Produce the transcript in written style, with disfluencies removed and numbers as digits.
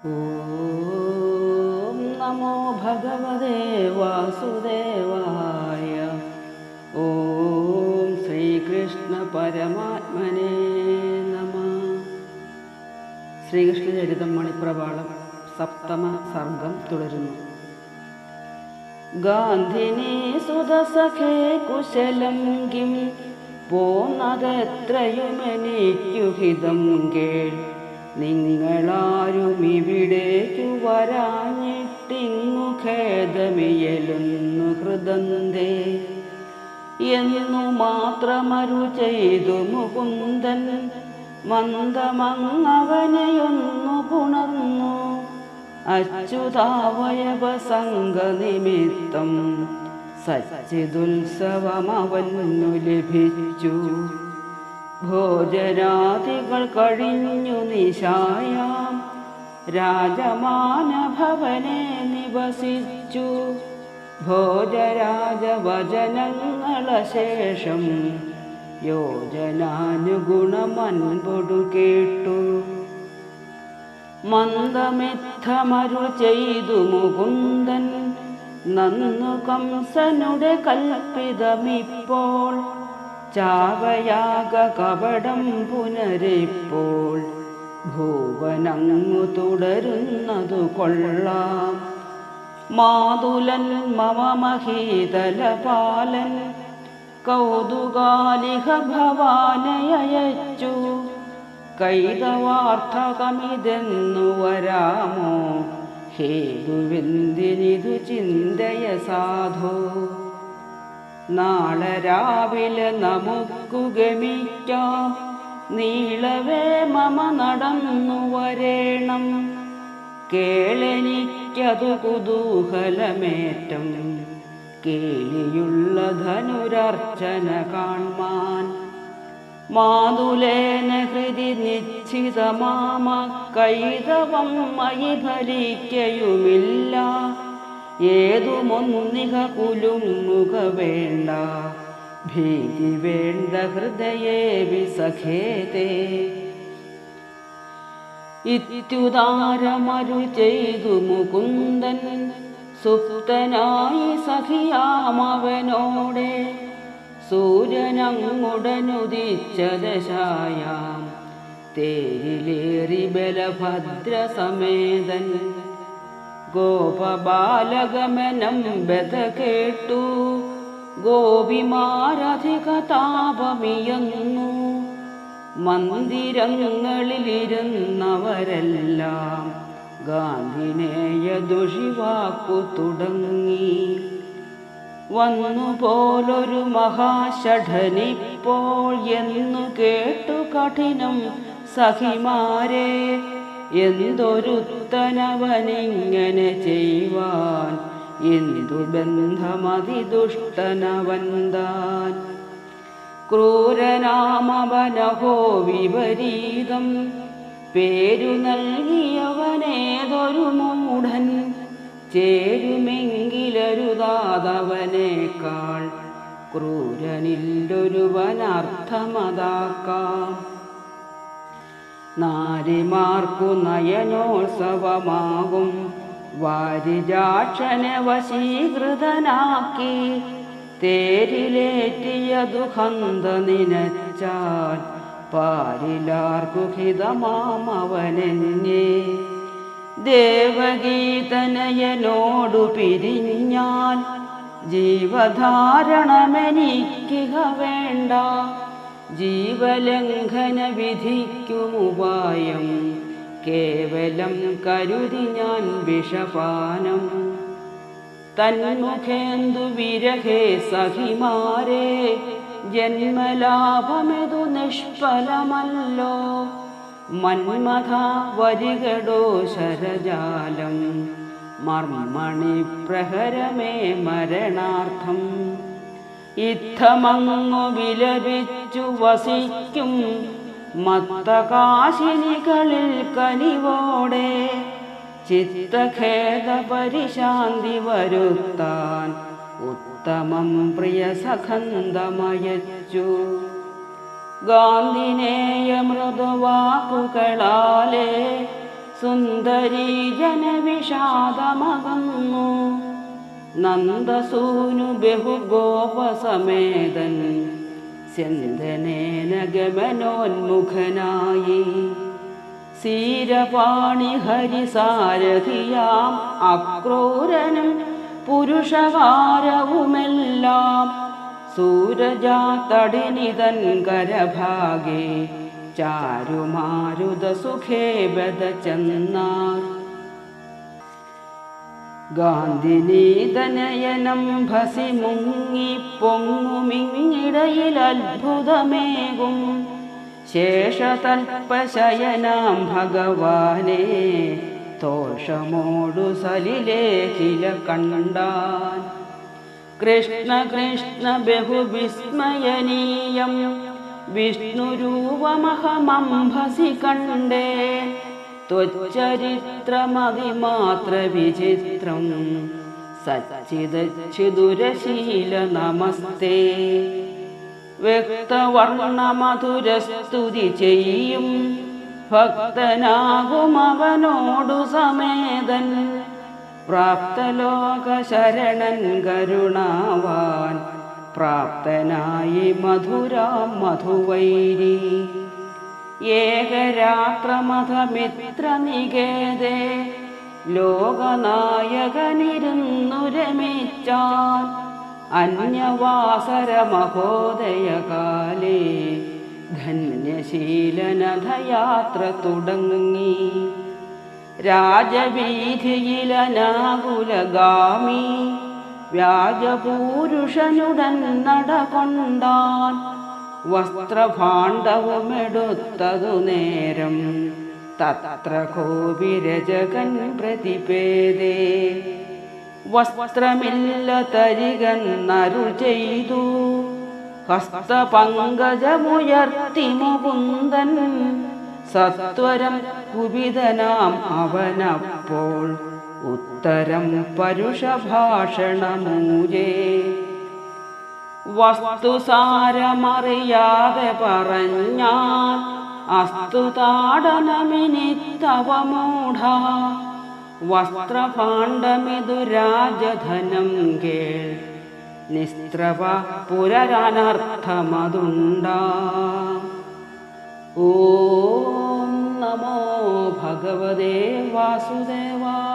ഓം നമോ ഭഗവതേ വാസുദേവായ. ഓം ശ്രീകൃഷ്ണ പരമാത്മനേ നമഃ. ശ്രീകൃഷ്ണചരിതം മണിപ്രവാളം സപ്തമ സർഗം തുടരുന്നു. ഗാന്ധിനീ സുതസഖേ കുശലം കിം പോന്നതെത്രയുമെനിക്കു ഹിതം കേൾ. നിങ്ങളാരും ഇവിടേക്കു വരാഞ്ഞിട്ടിങ്ങു ഖേദമിയലുന്നു ഹൃദന്തേ എന്നു മാത്രമരു ചെയ്തു മുകുന്ദൻ. മന്ദമങ്ങവനെയൊന്നു പുണർന്നു അച്യുതാവയവസംഗനിമിത്തം സച്ചിദുത്സവമവന്നു ലഭിച്ചു. ഭോജനാദികൾ കഴിഞ്ഞു നിശായാം രാജമാനഭവനെ നിവസിച്ചു. ഭോജരാജവചനങ്ങളശേഷം യോജനാനുഗുണമൻപൊടു കേട്ടു. മന്ദമിത്തമരു ചെയ്തു മുകുന്ദൻ നന്നു കംസനുടെ കൽപ്പിതമിപ്പോൾ. ചാവയാഗ കപടം പുനരിപ്പോൾ ഭുവനങ്ങു തുടരുന്നതു കൊള്ളാം. മാതുലൻ മമ മഹീതലപാലൻ കൗതുകാലിഹ ഭവാനയച്ചു. കൈതവാർത്ഥകമിതെന്നു വരാമോ ഹേതുവെന്തിനിതു ചിന്തയ സാധോ. നാളെ രാവിലെ നമുക്കു ഗമിക്കാം, നീളവേ മമ നടന്നു വരേണം. കേളെനിക്കതു കുതൂഹലമേറ്റം കേളിയുള്ള ധനുരർച്ചന കാൺമാൻ. മാതുലേന ഹൃദി നിശ്ചിതമാമ കൈതവം മയി ഫലിക്കയുമില്ല. ഏതുമൊന്നിക കുലുങ്ങുക വേണ്ട, ഭീതി വേണ്ട ഹൃദയേ വിസഖേതേ. ഇത്യുദാരമരു ചെയ്തു മുകുന്ദൻ സുപ്തനായി സഖിയാമവനോടെ. സൂര്യനങ്ങുടനുദിച്ച ദശായാം തേരിലേറി ബലഭദ്രസമേതൻ. ഗോപബാലഗമനം ബത കേട്ടു ഗോപിമാരധിക താപമിയന്നു. മന്ദിരങ്ങളിലിരുന്നവരെല്ലാം ഗാന്ധിനേയ ദുഷിവാക്കു തുടങ്ങി. വന്നുപോലൊരു മഹാഷഠനിപ്പോൾ എന്നു കേട്ടു കഠിനം സഖിമാരെ. എന്തൊരുത്തനവനിങ്ങനെ ചെയ്യുവാൻ, എന്തു ബന്ധമതിദുഷ്ടനവന്താൻ. ക്രൂരനാമവനഹോ വിപരീതം പേരു നൽകിയവനേതൊരു മൂഢൻ. ചേരുമെങ്കിലരുതാതവനേക്കാൾ ക്രൂരനില്ലൊരുവനർത്ഥമതാക്കാം. നാരിമാർക്കു നയനോത്സവമാകും വാരിജാക്ഷനെ വശീകൃതനാക്കി. തേരിലേറ്റിയ ദുഃഖന്ത നിനച്ചാൽ പാരിലാർക്കു ഹിതമാമവനെന്നെ. ദേവഗീതനയനോടു പിരിഞ്ഞാൽ ജീവധാരണമെനിക്കിഹ വേണ്ട. ജീവലംഘന വിധിക്കുമുപായം കേവലം കരുതി ഞാൻ വിഷപാനം. തന്മുഖേന്ദു വിരഹേ സഖിമാരെ ജന്മലാഭമിതു നിഷ്ഫലമല്ലോ. മന്മഥ വരികടോ ശരജാലം മർമ്മണി പ്രഹരമേ മരണാർത്ഥം. ഇത്തമങ്ങു വിലപിച്ചു വസിക്കും മത്തകാശിനികളിൽ കനിവോടെ. ചിത്തഖേദ പരിശാന്തി വരുത്താൻ ഉത്തമം പ്രിയ സഖന്തമയച്ചു. ഗാന്ധിനേയ മൃദുവാക്കുകളാലേ സുന്ദരീ ജനവിഷാദമകന്നു നന്ദസൂനു ബഹുഗോപസമേതൻ സ്യന്ദനേന ഗമനോന്മുഖനായി സീരപാണി ഹരിസാരഥിയാം അക്രൂരനും പുരുഷകാരവുമെല്ലാം സൂരജാതടിനിതൻ കരഭാഗേ ചാരുമാരുതസുഖേ ബദ ചെന്നാർ ഗാന്ധിനീതനയനം ഭസി മുങ്ങി പൊങ്ങുമിങ്ങിടയിൽ അത്ഭുതമേകും ശേഷതൽപശയനാം ഭഗവാനെ തോഷമോടു സലിലേഖില കണ്ടാൻ കൃഷ്ണ കൃഷ്ണ ബഹുവിസ്മയനീയം വിഷ്ണുരൂപമഹമംഭസി കണ്ടേ ത്വച്ചരിത്രമതിമാത്ര വിചിത്രം സച്ചിദച്യുതുരശീല നമസ്തേ വ്യക്തവർണ്ണമധുരസ്തുതി ചെയ്യും ഭക്തനാകുമവനോടു സമേതൻ പ്രാപ്തലോകശരണൻ കരുണാവാൻ പ്രാപ്തനായി മധുരാം മധുവൈരി ഏകരാത്രമഥമിത്രനികേതേ ലോകനായകനിരുന്നു രമിച്ചാൻ അന്യവാസരമഹോദയകാലേ ധന്യശീലനഥയാത്ര തുടങ്ങി രാജവീഥിയിലനാകുലഗാമി വ്യാജപൂരുഷനുടൻ നടകൊണ്ടാൻ വസ്ത്രഭാണ്ഡവുമെടുത്തതു നേരം തത്ര കോപിരജകൻ പ്രതിപേദേ വസ്ത്രമില്ല തരികന്നരുൾ ചെയ്തു ഹസ്തപങ്കജമുയർത്തി മുകുന്ദൻ സത്വരം കുപിതനാം അവനപ്പോൾ ഉത്തരം പരുഷഭാഷണമൂജേ വസ്തുസാരമറിയാതെ പറഞ്ഞാൽ അസ്തു താടനമിനിത്തവ മൂഢ വസ്ത്രഭാണ്ഡമിതു രാജധനം കേൾ നിസ്ത്രവ പുരരനർത്ഥമതുണ്ടാ ഓം നമോ ഭഗവതേ വാസുദേവായ